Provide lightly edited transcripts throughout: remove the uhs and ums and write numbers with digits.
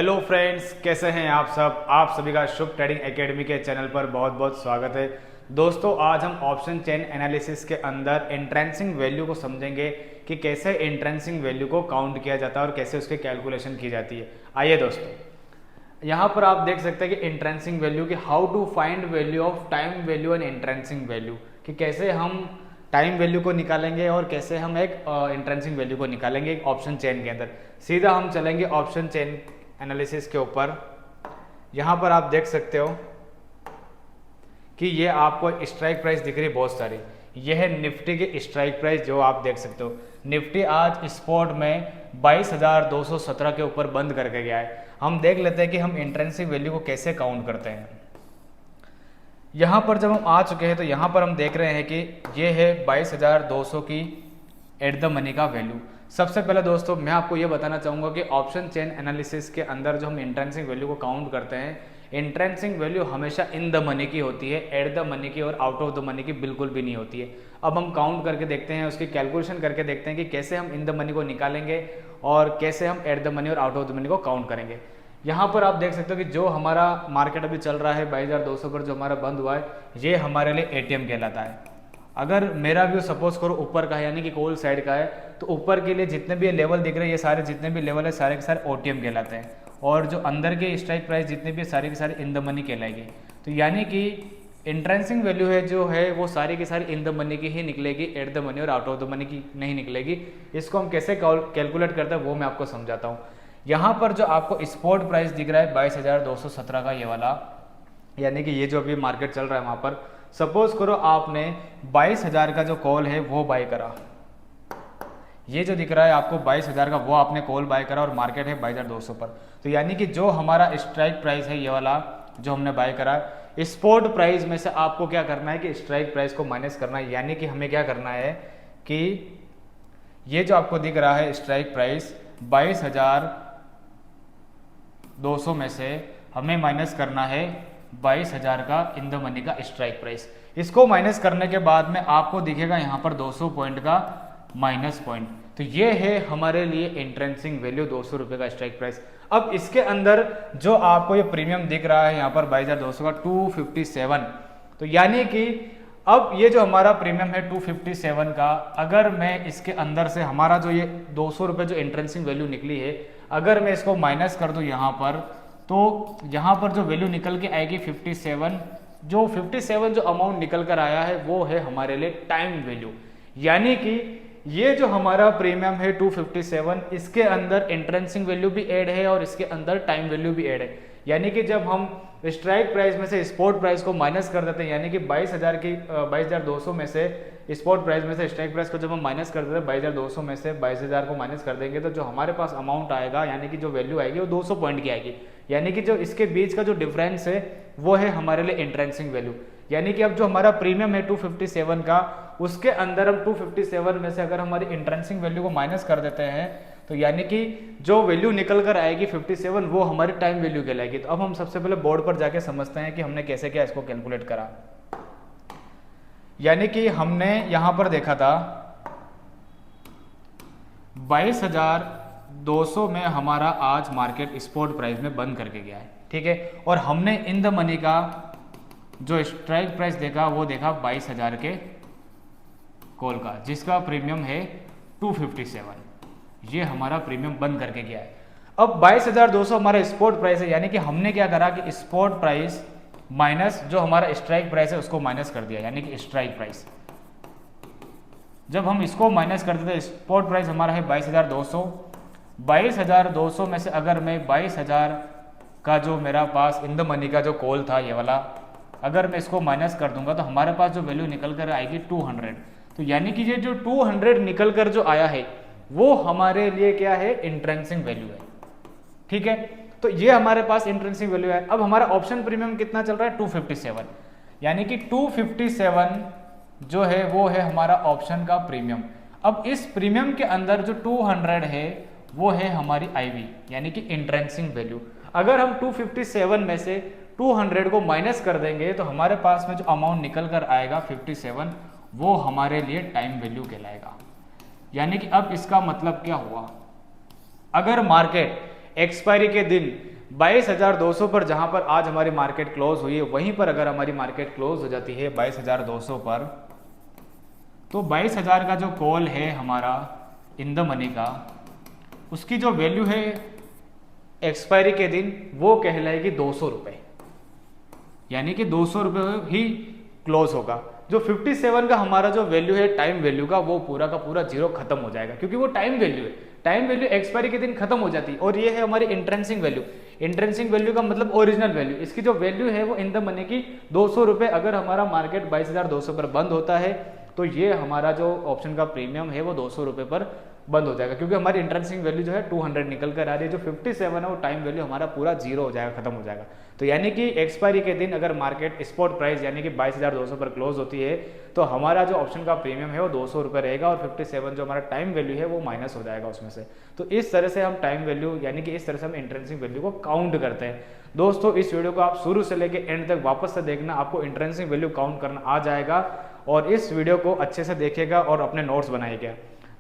Hello friends, कैसे हैं आप सब। आप सभी का शुभ ट्रेडिंग एकेडमी के चैनल पर बहुत बहुत स्वागत है। दोस्तों, आज हम ऑप्शन चेन एनालिसिस के अंदर इंट्रेंसिंग वैल्यू को समझेंगे कि कैसे इंट्रेंसिंग वैल्यू को काउंट किया जाता है और कैसे उसकी कैलकुलेशन की जाती है। आइए दोस्तों, यहाँ पर आप देख सकते हैं कि इंट्रेंसिंग वैल्यू की how to find value of time value and intrinsic value, कि कैसे हम टाइम वैल्यू को निकालेंगे और कैसे हम एक इंट्रेंसिंग वैल्यू को निकालेंगे एक ऑप्शन चेन के अंदर। सीधा हम चलेंगे ऑप्शन चेन एनालिसिस के ऊपर। यहाँ पर आप देख सकते हो कि ये आपको स्ट्राइक प्राइस दिख रही है बहुत सारी। यह है निफ्टी की स्ट्राइक प्राइस जो आप देख सकते हो। निफ्टी आज स्पॉट में 22,217 के ऊपर बंद करके गया है। हम देख लेते हैं कि हम इंट्रेंसिक वैल्यू को कैसे काउंट करते हैं। यहाँ पर जब हम आ चुके हैं तो यहाँ पर हम देख रहे हैं कि ये है 22,200 की एट द मनी का वैल्यू। सबसे पहले दोस्तों मैं आपको ये बताना चाहूँगा कि ऑप्शन चेन एनालिसिस के अंदर जो हम इंट्रेंसिक वैल्यू को काउंट करते हैं, इंट्रेंसिक वैल्यू हमेशा इन द मनी की होती है, एट द मनी की और आउट ऑफ द मनी की बिल्कुल भी नहीं होती है। अब हम काउंट करके देखते हैं, उसकी कैलकुलेशन करके देखते हैं कि कैसे हम इन द मनी को निकालेंगे और कैसे हम एट द मनी और आउट ऑफ द मनी को काउंट करेंगे। यहाँ पर आप देख सकते हो कि जो हमारा मार्केट अभी चल रहा है 22,200 पर जो हमारा बंद हुआ है, ये हमारे लिए एटीएम कहलाता है। अगर मेरा व्यू सपोज करो ऊपर का है, यानी कि कोल साइड का है, तो ऊपर के लिए जितने भी लेवल दिख रहे हैं, ये सारे जितने भी लेवल है सारे के सारे ओटीएम कहलाते हैं। और जो अंदर के स्ट्राइक प्राइस जितने भी सारे के सारे इन द मनी कहलाएंगे। तो यानी कि इंट्रेंसिक वैल्यू है जो है वो सारी की सारी इन द मनी की ही निकलेगी, एट द मनी और आउट ऑफ द मनी की नहीं निकलेगी। इसको हम कैसे कैलकुलेट करते हैं वो मैं आपको समझाता हूँ। यहाँ पर जो आपको स्पॉट प्राइस दिख रहा है 22,217 का, ये वाला, यानी कि ये जो अभी मार्केट चल रहा है वहाँ पर सपोज करो आपने 22,000 का जो कॉल है वो बाय करा। ये जो दिख रहा है आपको 22,000 का, वो आपने कॉल बाय करा और मार्केट है 22,200 पर। तो यानी कि जो हमारा स्ट्राइक प्राइस है ये वाला जो हमने बाय करा, स्पॉट प्राइस में से आपको क्या करना है कि स्ट्राइक प्राइस को माइनस करना है। यानी कि हमें क्या करना है कि ये जो आपको दिख रहा है स्ट्राइक प्राइस 22,200 में से हमें माइनस करना है 22,000 का इन द मनी का स्ट्राइक प्राइस। इसको माइनस करने के बाद में आपको दिखेगा यहाँ पर 200 पॉइंट का माइनस पॉइंट। तो ये है हमारे लिए इंट्रेंसिक वैल्यू 200 रुपये का स्ट्राइक प्राइस। अब इसके अंदर जो आपको ये प्रीमियम दिख रहा है यहाँ पर 22,200 का 257, तो यानी कि अब ये जो हमारा प्रीमियम है 257 का, अगर मैं इसके अंदर से हमारा जो ये 200 रुपये जो इंट्रेंसिक वैल्यू निकली है, अगर मैं इसको माइनस कर दूँ यहाँ पर, तो यहाँ पर जो वैल्यू निकल के आएगी 57, जो 57 जो अमाउंट निकल कर आया है वो है हमारे लिए टाइम वैल्यू। यानी कि ये जो हमारा प्रीमियम है 257, इसके अंदर इंट्रेंसिक वैल्यू भी ऐड है और इसके अंदर टाइम वैल्यू भी ऐड है। यानी कि जब हम स्ट्राइक प्राइस में से स्पॉट प्राइस को माइनस कर देते हैं, यानी कि 22,200 में से स्पॉट प्राइस में से स्ट्राइक प्राइस को जब हम माइनस कर देते हैं 22,200 में से 22,000 को माइनस कर देंगे, तो जो हमारे पास अमाउंट आएगा यानी कि जो वैल्यू आएगी वो 200 पॉइंट की आएगी। यानी कि जो इसके बीच का जो डिफरेंस है वो है हमारे लिए इंट्रेंसिक वैल्यू। यानी कि अब जो हमारा प्रीमियम है 257 का, उसके अंदर हम 257 में से अगर हमारी इंट्रेंसिक वैल्यू को माइनस कर देते हैं, तो यानी कि जो वैल्यू निकल कर आएगी 57, वो हमारी टाइम वैल्यू कहलाएगी। तो अब हम सबसे पहले बोर्ड पर जाके समझते हैं कि हमने कैसे क्या इसको कैलकुलेट करा। यानी कि हमने यहां पर देखा था 22,200 में हमारा आज मार्केट स्पॉट प्राइस में बंद करके गया है, ठीक है। और हमने इन द मनी का जो स्ट्राइक प्राइस देखा वो देखा 22,000 के कॉल का, जिसका प्रीमियम है 257। ये हमारा प्रीमियम बंद करके गया है। अब 22,200 हमारा स्पॉट प्राइस है, यानी कि हमने क्या करा कि स्पॉट प्राइस माइनस जो हमारा स्ट्राइक प्राइस है उसको माइनस कर दिया। यानी कि स्ट्राइक प्राइस जब हम इसको माइनस कर देते, स्पॉट प्राइस हमारा है 22,200। 22,200 में से अगर मैं 22,000 का जो मेरा पास इन द मनी का जो कॉल था ये वाला, अगर मैं इसको माइनस कर दूंगा तो हमारे पास जो वैल्यू निकल कर आएगी 200। तो यानी कि ये जो 200 निकल कर जो आया है वो हमारे लिए क्या है, इंट्रेंसिक वैल्यू है, ठीक है। तो ये हमारे पास इंट्रेंसिक वैल्यू है। अब हमारा ऑप्शन प्रीमियम कितना चल रहा है 257, यानी कि 257 जो है वो है हमारा ऑप्शन का प्रीमियम। अब इस प्रीमियम के अंदर जो 200 है वो है हमारी आईवी, यानी कि इंट्रेंसिक वैल्यू। अगर हम 257 में से 200 को माइनस कर देंगे तो हमारे पास में जो अमाउंट निकल कर आएगा 57, वो हमारे लिए टाइम वैल्यू कहलाएगा। यानी कि अब इसका मतलब क्या हुआ, अगर मार्केट एक्सपायरी के दिन 22,200 पर जहां पर आज हमारी मार्केट क्लोज हुई है, वहीं पर अगर हमारी मार्केट क्लोज हो जाती है 22,200 पर, तो 22,000 का जो कॉल है हमारा इन द मनी का, उसकी जो वैल्यू है एक्सपायरी के दिन वो कहलाएगी 200 रुपये, यानी कि 200 रुपये ही क्लोज होगा। जो 57 का हमारा जो वैल्यू है टाइम वैल्यू का, वो पूरा का पूरा जीरो खत्म हो जाएगा, क्योंकि वो टाइम वैल्यू है। टाइम वैल्यू एक्सपायरी के दिन खत्म हो जाती है। और ये है हमारी इंट्रेंसिंग वैल्यू। इंट्रेंसिंग वैल्यू का मतलब ओरिजिनल वैल्यू। इसकी जो वैल्यू है वो इन द मनी की 200 रुपये। अगर हमारा मार्केट 22,200 पर बंद होता है तो ये हमारा जो ऑप्शन का प्रीमियम है वो 200 रुपये पर बंद हो जाएगा, क्योंकि हमारी इंट्रेंसिंग वैल्यू जो है 200 निकल कर आ रही है। जो 57 है वो टाइम वैल्यू हमारा पूरा जीरो हो जाएगा, खत्म हो जाएगा। तो यानी कि एक्सपायरी के दिन अगर मार्केट स्पॉट प्राइस यानी कि 22,200 पर क्लोज होती है तो हमारा जो ऑप्शन का प्रीमियम है वो 200 रुपये रहेगा, और 57 जो हमारा टाइम वैल्यू है वो माइनस हो जाएगा उसमें से। तो इस तरह से हम टाइम वैल्यू यानी कि इस तरह से हम इंट्रेंसिंग वैल्यू को काउंट करते हैं। दोस्तों इस वीडियो को आप शुरू से लेके एंड तक वापस से देखना, आपको इंट्रेंसिंग वैल्यू काउंट करना आ जाएगा। और इस वीडियो को अच्छे से देखिएगा और अपने नोट्स बनाइएगा।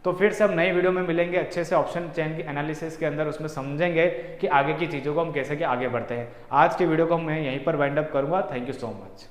तो फिर से हम नई वीडियो में मिलेंगे अच्छे से ऑप्शन चेन की एनालिसिस के अंदर, उसमें समझेंगे कि आगे की चीज़ों को हम कैसे के आगे बढ़ते हैं। आज की वीडियो को मैं यहीं पर वाइंड अप करूँगा। Thank you so much.